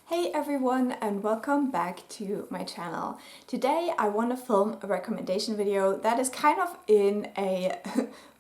Hey everyone and welcome back to my channel. Today I want to film a recommendation video that is kind of in a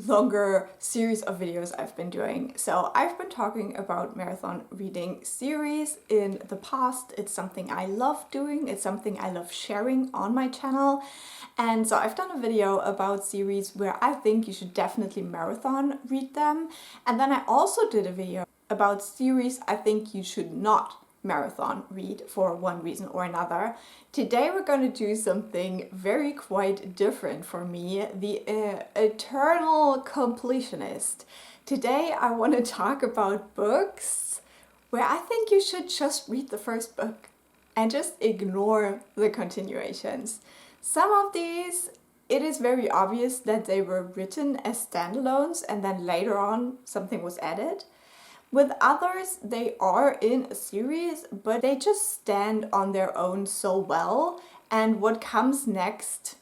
longer series of videos I've been doing. So I've been talking about marathon reading series in the past. It's something I love doing, it's something I love sharing on my channel. And so I've done a video about series where I think you should definitely marathon read them. And then I also did a video about series I think you should not marathon read for one reason or another. Today we're going to do something very quite different for me, the eternal completionist. Today I want to talk about books where I think you should just read the first book and just ignore the continuations. Some of these, it is very obvious that they were written as standalones and then later on something was added. With others, they are in a series, but they just stand on their own so well, and what comes next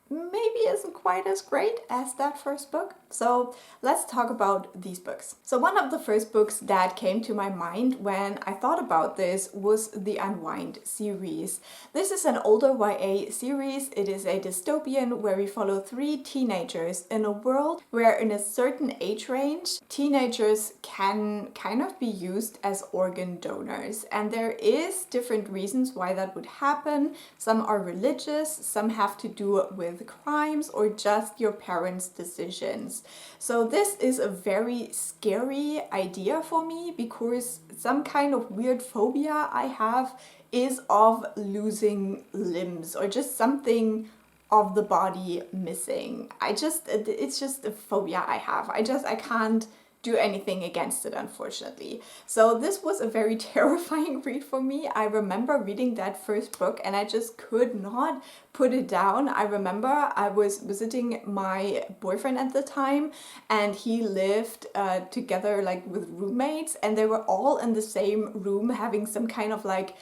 maybe isn't quite as great as that first book. So let's talk about these books. So one of the first books that came to my mind when I thought about this was the Unwind series. This is an older YA series. It is a dystopian where we follow three teenagers in a world where in a certain age range, teenagers can kind of be used as organ donors. And there is different reasons why that would happen. Some are religious, some have to do with crimes, or just your parents' decisions. So this is a very scary idea for me because some kind of weird phobia I have is of losing limbs or just something of the body missing. It's just a phobia I have. I can't do anything against it, unfortunately. So this was a very terrifying read for me. I remember reading that first book and I just could not put it down. I remember I was visiting my boyfriend at the time and he lived together like with roommates, and they were all in the same room having some kind of like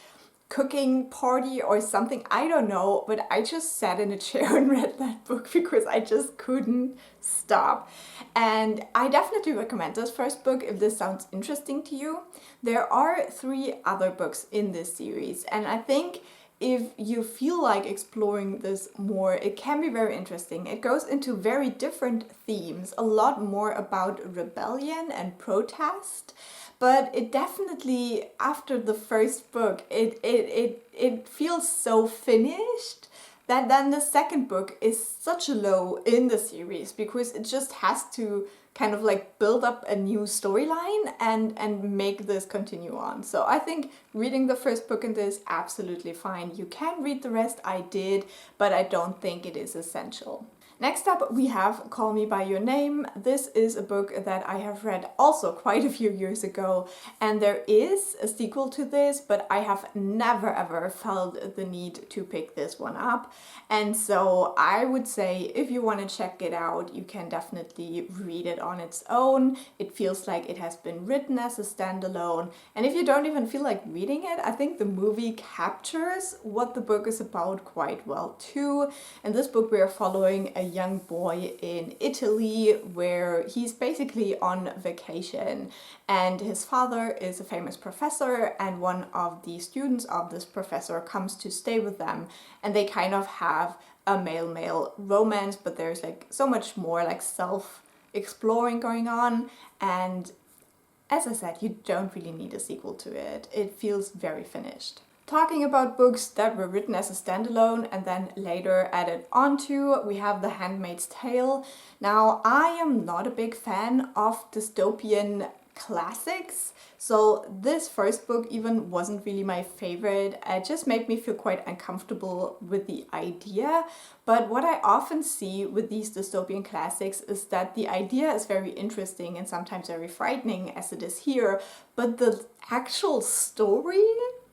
cooking party or something, I don't know, but I just sat in a chair and read that book because I just couldn't stop. And I definitely recommend this first book if this sounds interesting to you. There are 3 other books in this series, and I think if you feel like exploring this more, it can be very interesting. It goes into very different themes, a lot more about rebellion and protest. But it definitely, after the first book, it feels so finished that then the second book is such a low in the series because it just has to kind of like build up a new storyline and make this continue on. So I think reading the first book in this, absolutely fine. You can read the rest, I did, but I don't think it is essential. Next up, we have Call Me By Your Name. This is a book that I have read also quite a few years ago, and there is a sequel to this, but I have never ever felt the need to pick this one up. And so I would say if you want to check it out, you can definitely read it on its own. It feels like it has been written as a standalone. And if you don't even feel like reading it, I think the movie captures what the book is about quite well too. In this book, we are following a young boy in Italy where he's basically on vacation, and his father is a famous professor, and one of the students of this professor comes to stay with them, and they kind of have a male-male romance, but there's like so much more like self-exploring going on. And as I said, you don't really need a sequel to it. It feels very finished. Talking about books that were written as a standalone and then later added onto, we have The Handmaid's Tale. Now, I am not a big fan of dystopian classics, so this first book even wasn't really my favorite. It just made me feel quite uncomfortable with the idea. But what I often see with these dystopian classics is that the idea is very interesting and sometimes very frightening, as it is here, but the actual story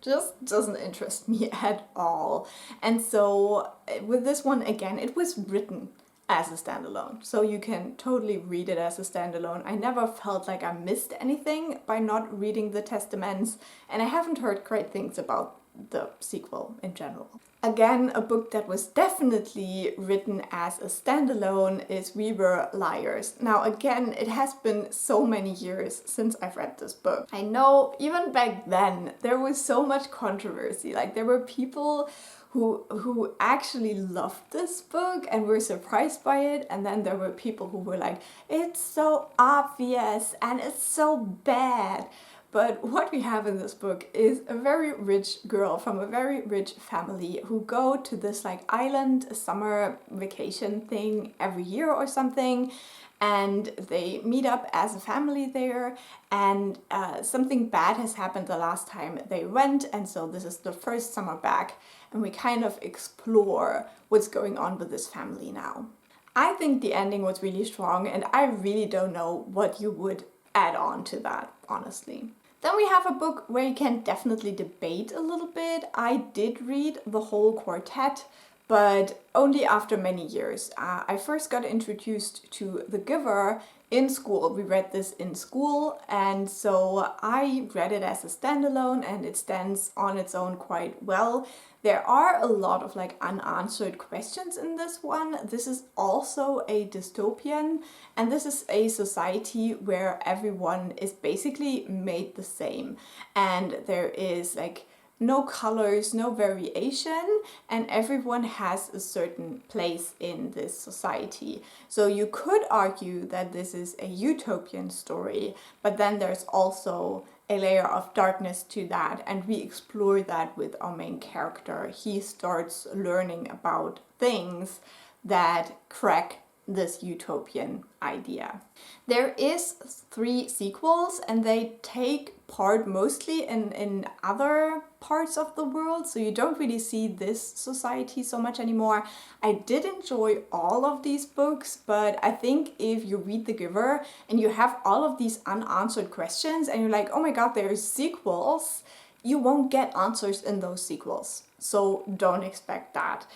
just doesn't interest me at all. And so with this one, again, it was written as a standalone, so you can totally read it as a standalone. I never felt like I missed anything by not reading the testaments, and I haven't heard great things about the sequel in general. Again, a book that was definitely written as a standalone is We Were Liars. Now again, it has been so many years since I've read this book. I know even back then there was so much controversy. Like there were people who actually loved this book and were surprised by it, and then there were people who were like, it's so obvious and it's so bad. But what we have in this book is a very rich girl from a very rich family who go to this like island summer vacation thing every year or something, and they meet up as a family there, and something bad has happened the last time they went, and so this is the first summer back, and we kind of explore what's going on with this family now. I think the ending was really strong, and I really don't know what you would add on to that, honestly. Then we have a book where you can definitely debate a little bit. I did read the whole quartet, but only after many years. I first got introduced to The Giver in school. We read this in school, and so I read it as a standalone, and it stands on its own quite well. There are a lot of like unanswered questions in this one. This is also a dystopian, and this is a society where everyone is basically made the same, and there is like no colors, no variation, and everyone has a certain place in this society. So you could argue that this is a utopian story, but then there's also a layer of darkness to that, and we explore that with our main character. He starts learning about things that crack this utopian idea. There is 3 sequels, and they take part mostly in other parts of the world, so you don't really see this society so much anymore. I did enjoy all of these books, but I think if you read The Giver and you have all of these unanswered questions and you're like, oh my god, there's sequels, you won't get answers in those sequels. So don't expect that.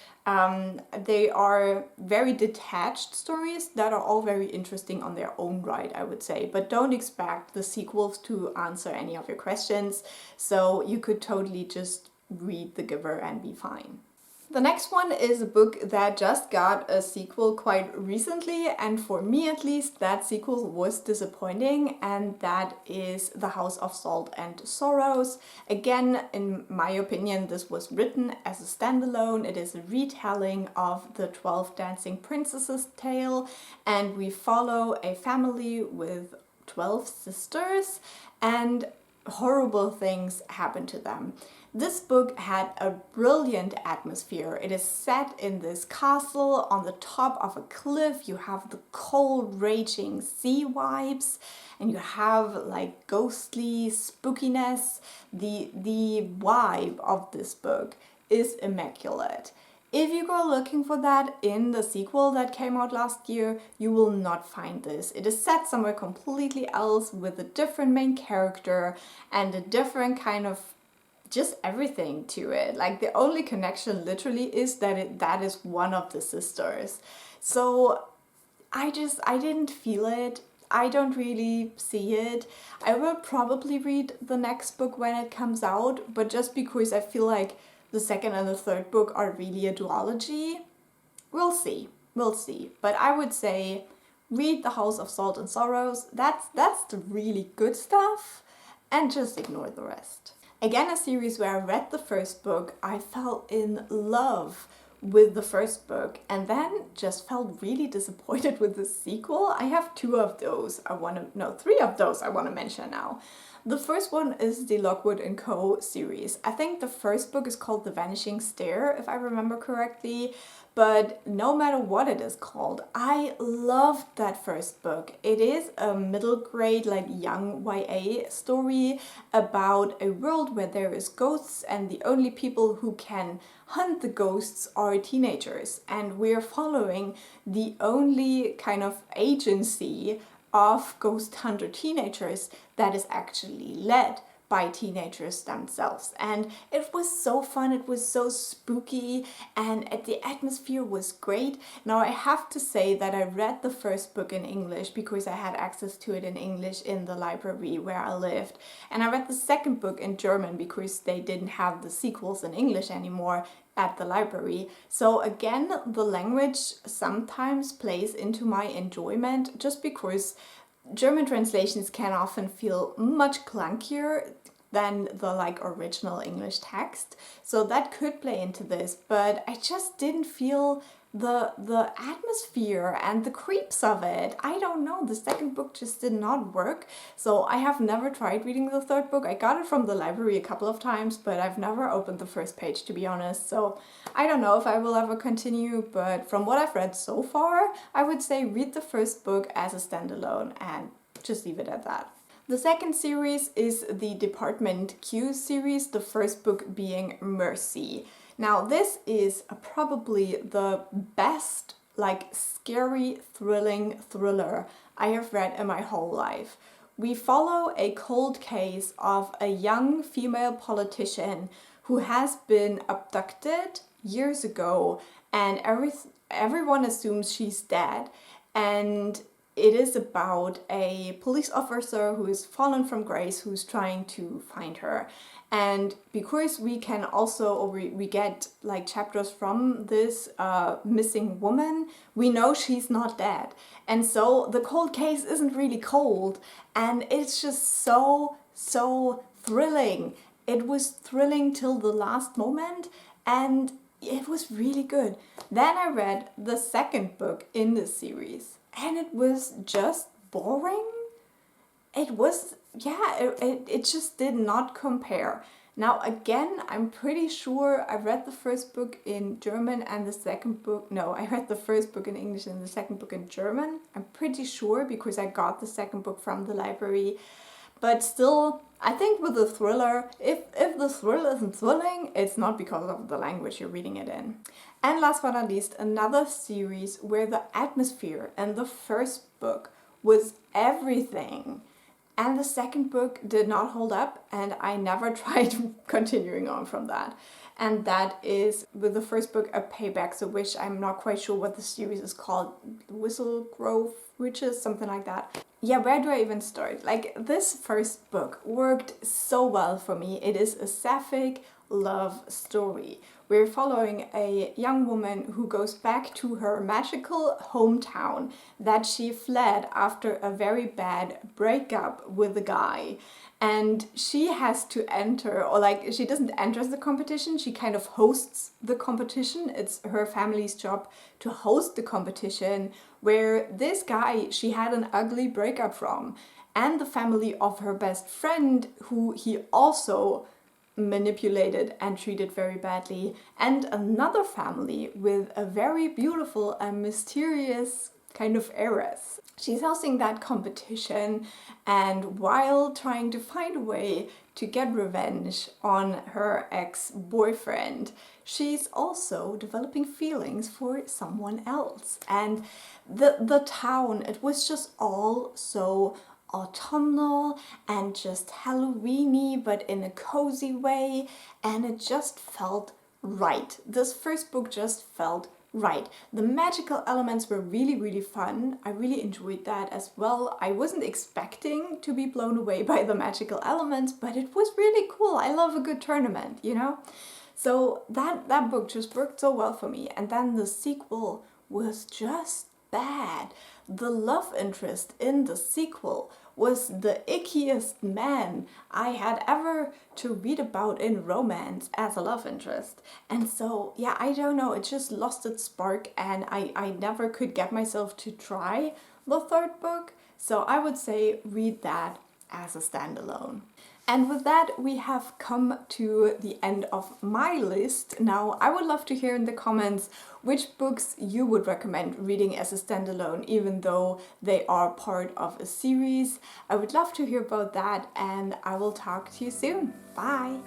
They are very detached stories that are all very interesting on their own right, I would say, but don't expect the sequels to answer any of your questions. So you could totally just read The Giver and be fine. The next one is a book that just got a sequel quite recently, and for me at least that sequel was disappointing, and that is The House of Salt and Sorrows. Again, in my opinion, this was written as a standalone. It is a retelling of the 12 Dancing Princesses tale, and we follow a family with 12 sisters, and horrible things happen to them. This book had a brilliant atmosphere. It is set in this castle on the top of a cliff. You have the cold, raging sea vibes, and you have like ghostly spookiness. The vibe of this book is immaculate. If you go looking for that in the sequel that came out last year, you will not find this. It is set somewhere completely else with a different main character and a different kind of just everything to it. Like the only connection literally is that is one of the sisters. So I didn't feel it. I don't really see it. I will probably read the next book when it comes out, but just because I feel like the second and the third book are really a duology, we'll see. But I would say read The House of Salt and Sorrows. That's the really good stuff, and just ignore the rest. Again, a series where I read the first book, I fell in love with the first book, and then just felt really disappointed with the sequel. I have 2 of those. 3 of those I want to mention now. The first one is the Lockwood & Co. series. I think the first book is called The Vanishing Stair, if I remember correctly. But no matter what it is called, I loved that first book. It is a middle grade, like young YA story about a world where there is ghosts, and the only people who can hunt the ghosts are teenagers. And we're following the only kind of agency of ghost hunter teenagers that is actually led by teenagers themselves. And it was so fun, it was so spooky, and the atmosphere was great. Now I have to say that I read the first book in English because I had access to it in English in the library where I lived. And I read the second book in German because they didn't have the sequels in English anymore at the library. So again, the language sometimes plays into my enjoyment, just because German translations can often feel much clunkier than the original English text. So that could play into this, but I just didn't feel the atmosphere and the creeps of it. I don't know, the second book just did not work. So I have never tried reading the third book. I got it from the library a couple of times, but I've never opened the first page, to be honest. So I don't know if I will ever continue, but from what I've read so far, I would say read the first book as a standalone and just leave it at that. The second series is the Department Q series, the first book being Mercy. Now this is probably the best scary, thrilling thriller I have read in my whole life. We follow a cold case of a young female politician who has been abducted years ago, and everyone assumes she's dead. And it is about a police officer who is fallen from grace, who's trying to find her. And because we can also, or we get chapters from this missing woman, we know she's not dead. And so the cold case isn't really cold, and it's just so thrilling. It was thrilling till the last moment, and it was really good. Then I read the second book in this series, and it was just boring. It was, it just did not compare. Now again, I'm pretty sure I read the first book in German and the second book, no, I read the first book in English and the second book in German. I'm pretty sure because I got the second book from the library. But still, I think with a thriller, if the thriller isn't thrilling, it's not because of the language you're reading it in. And last but not least, another series where the atmosphere in the first book was everything. And the second book did not hold up, and I never tried continuing on from that. And that is with the first book, A Payback, so which I'm not quite sure what the series is called, Whistle Grove Witches, something like that. Yeah, where do I even start? This first book worked so well for me. It is a sapphic love story. We're following a young woman who goes back to her magical hometown that she fled after a very bad breakup with a guy. And she has to enter, or she doesn't enter the competition, she kind of hosts the competition. It's her family's job to host the competition, where this guy she had an ugly breakup from, and the family of her best friend, who he also manipulated and treated very badly, and another family with a very beautiful and mysterious kind of heiress. She's hosting that competition, and while trying to find a way to get revenge on her ex-boyfriend, she's also developing feelings for someone else. And the town, it was just all so autumnal and just Halloween-y, but in a cozy way, and it just felt right. This first book just felt right. The magical elements were really fun. I really enjoyed that as well. I wasn't expecting to be blown away by the magical elements, but it was really cool. I love a good tournament, you know? So that book just worked so well for me. And then the sequel was just bad. The love interest in the sequel was the ickiest man I had ever to read about in romance as a love interest. And so, yeah, I don't know, it just lost its spark, and I never could get myself to try the third book. So I would say read that as a standalone. And with that, we have come to the end of my list. Now, I would love to hear in the comments which books you would recommend reading as a standalone, even though they are part of a series. I would love to hear about that, and I will talk to you soon. Bye!